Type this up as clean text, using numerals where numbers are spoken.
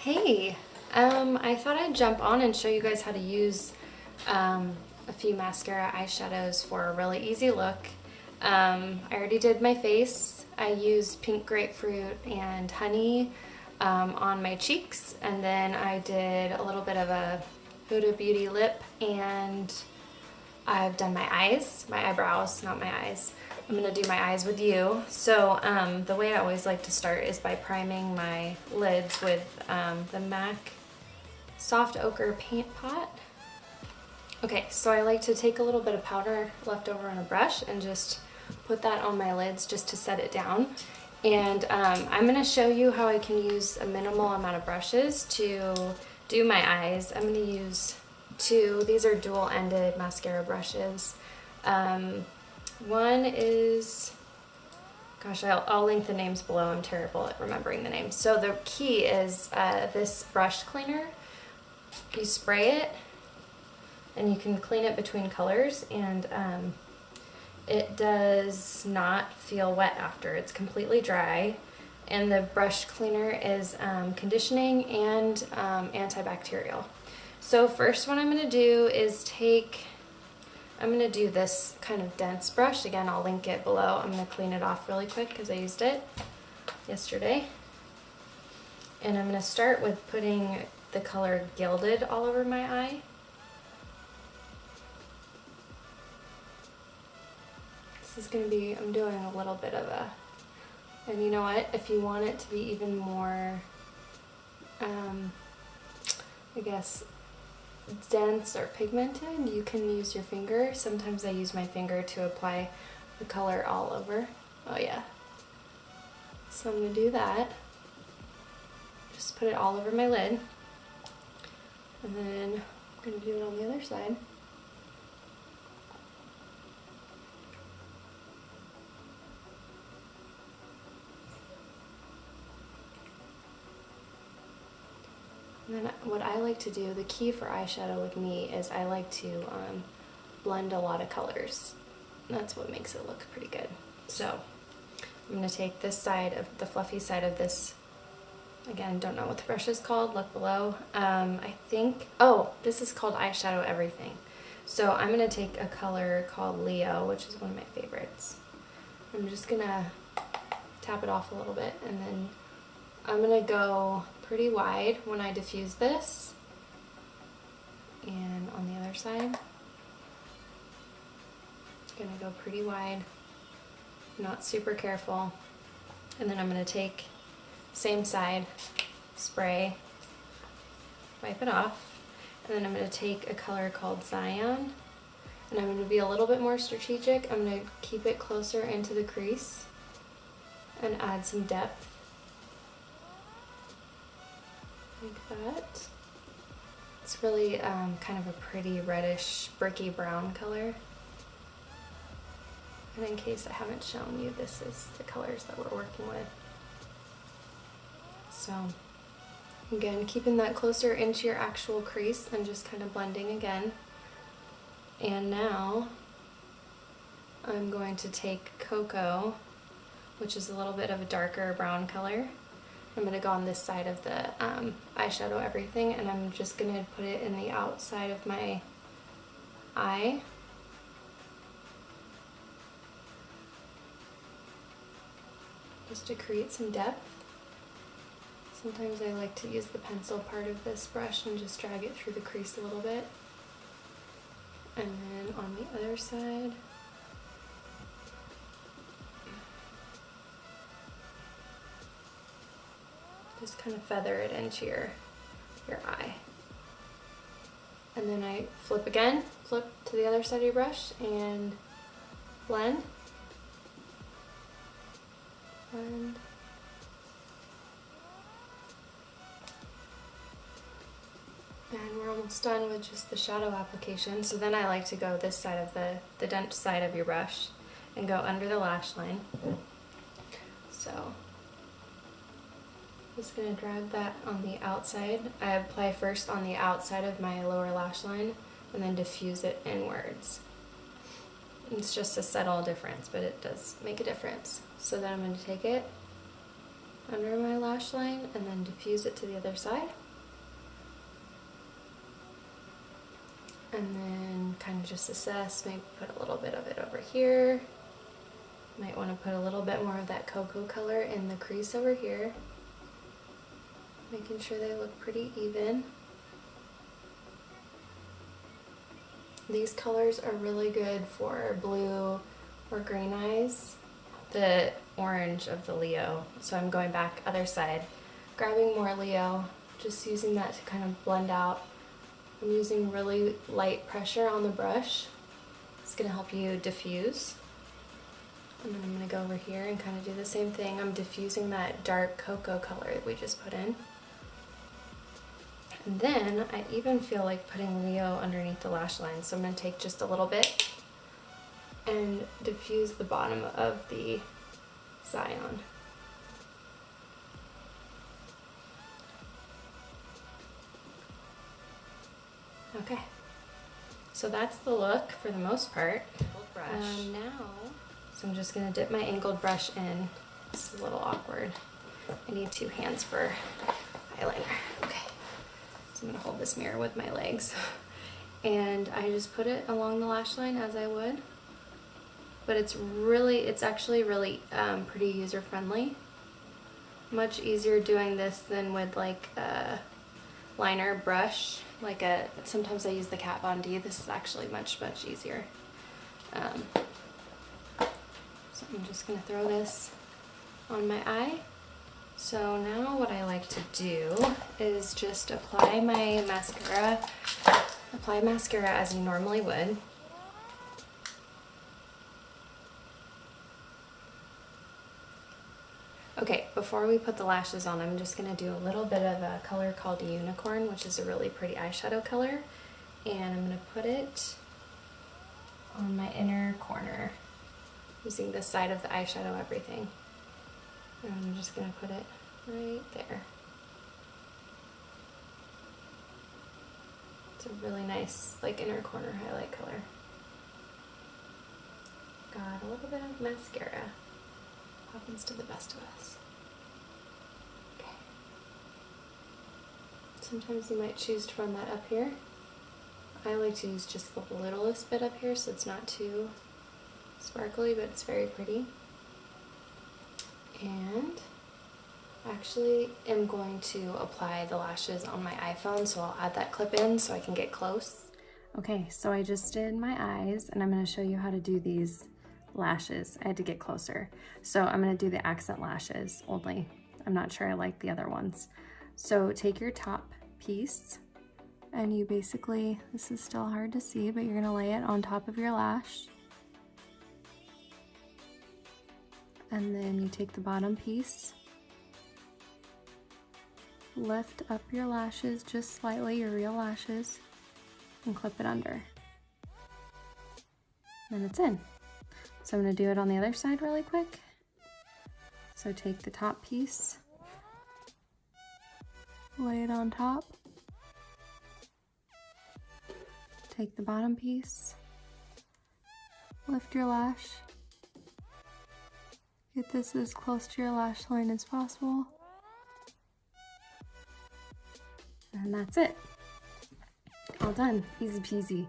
Hey, I thought I'd jump on and show you guys how to use a few mascara eyeshadows for a really easy look. I already did my face. I used pink grapefruit and honey on my cheeks, and then I did a little bit of a Huda Beauty lip, and I've done my eyes, my eyebrows, not my eyes. I'm gonna do my eyes with you. So the way I always like to start is by priming my lids with the MAC Soft Ochre Paint Pot. Okay, so I like to take a little bit of powder left over on a brush and just put that on my lids just to set it down. And I'm gonna show you how I can use a minimal amount of brushes to do my eyes. I'm gonna use two. These are dual-ended mascara brushes. One is, gosh, I'll link the names below. I'm terrible at remembering the names. So the key is this brush cleaner. You spray it, and you can clean it between colors, and it does not feel wet after. It's completely dry, and the brush cleaner is conditioning and antibacterial. So first what I'm going to do is I'm going to do this kind of dense brush. Again, I'll link it below. I'm going to clean it off really quick because I used it yesterday. And I'm going to start with putting the color Gilded all over my eye. This is going to be, I'm doing a little bit of a, and you know what, if you want it to be even more, I guess, dense or pigmented, you can use your finger. Sometimes I use my finger to apply the color all over. Oh yeah. So I'm going to do that. Just put it all over my lid. And then I'm going to do it on the other side. And then what I like to do, the key for eyeshadow with me is I like to blend a lot of colors. That's what makes it look pretty good. So I'm going to take this side of the fluffy side of this. Again, don't know what the brush is called, look below. I think, oh, this is called Eyeshadow Everything. So I'm going to take a color called Leo, which is one of my favorites. I'm just going to tap it off a little bit, and then I'm going to go pretty wide when I diffuse this, and on the other side it's going to go pretty wide, not super careful. And then I'm going to take same side, spray, wipe it off, and then I'm going to take a color called Zion, and I'm going to be a little bit more strategic. I'm going to keep it closer into the crease and add some depth. Like that. It's really kind of a pretty reddish bricky brown color. And in case I haven't shown you, this is the colors that we're working with. So again, keeping that closer into your actual crease and just kind of blending again. And now I'm going to take Coco, which is a little bit of a darker brown color. I'm going to go on this side of the Eyeshadow Everything, and I'm just going to put it in the outside of my eye. Just to create some depth. Sometimes I like to use the pencil part of this brush and just drag it through the crease a little bit. And then on the other side, just kind of feather it into your eye. And then I flip again, flip to the other side of your brush and blend. Blend. And we're almost done with just the shadow application. So then I like to go this side of the dense side of your brush and go under the lash line. So just going to drag that on the outside. I apply first on the outside of my lower lash line and then diffuse it inwards. It's just a subtle difference, but it does make a difference. So then I'm going to take it under my lash line and then diffuse it to the other side. And then kind of just assess, maybe put a little bit of it over here. Might want to put a little bit more of that cocoa color in the crease over here. Making sure they look pretty even. These colors are really good for blue or green eyes. The orange of the Leo. So I'm going back other side, grabbing more Leo, just using that to kind of blend out. I'm using really light pressure on the brush. It's going to help you diffuse. And then I'm going to go over here and kind of do the same thing. I'm diffusing that dark cocoa color that we just put in. And then I even feel like putting Leo underneath the lash line. So I'm going to take just a little bit and diffuse the bottom of the Zion. Okay, so that's the look for the most part. Now, so I'm just going to dip my angled brush in. It's a little awkward. I need two hands for eyeliner. Okay, so I'm going to hold this mirror with my legs. And I just put it along the lash line as I would. But it's actually really pretty user-friendly. Much easier doing this than with like a liner brush. Sometimes I use the Kat Von D. This is actually much easier. So I'm just gonna throw this on my eye. So now what I like to do is just apply my mascara. Apply mascara as you normally would. Okay, before we put the lashes on, I'm just going to do a little bit of a color called Unicorn, which is a really pretty eyeshadow color. And I'm going to put it on my inner corner, using this side of the eyeshadow everything. And I'm just going to put it right there. It's a really nice, like, inner corner highlight color. Got a little bit of mascara. Happens to the best of us. Okay. Sometimes you might choose to run that up here. I like to use just the littlest bit up here so it's not too sparkly, but it's very pretty. And actually am going to apply the lashes on my iPhone, so I'll add that clip in so I can get close. Okay, so I just did my eyes and I'm going to show you how to do these lashes. I had to get closer. So I'm going to do the accent lashes only. I'm not sure I like the other ones. So take your top piece and you basically, this is still hard to see, but you're going to lay it on top of your lash. And then you take the bottom piece, lift up your lashes just slightly, your real lashes, and clip it under. And it's in. So I'm going to do it on the other side really quick. So take the top piece, lay it on top, take the bottom piece, lift your lash, get this as close to your lash line as possible, and that's it. All done. Easy peasy.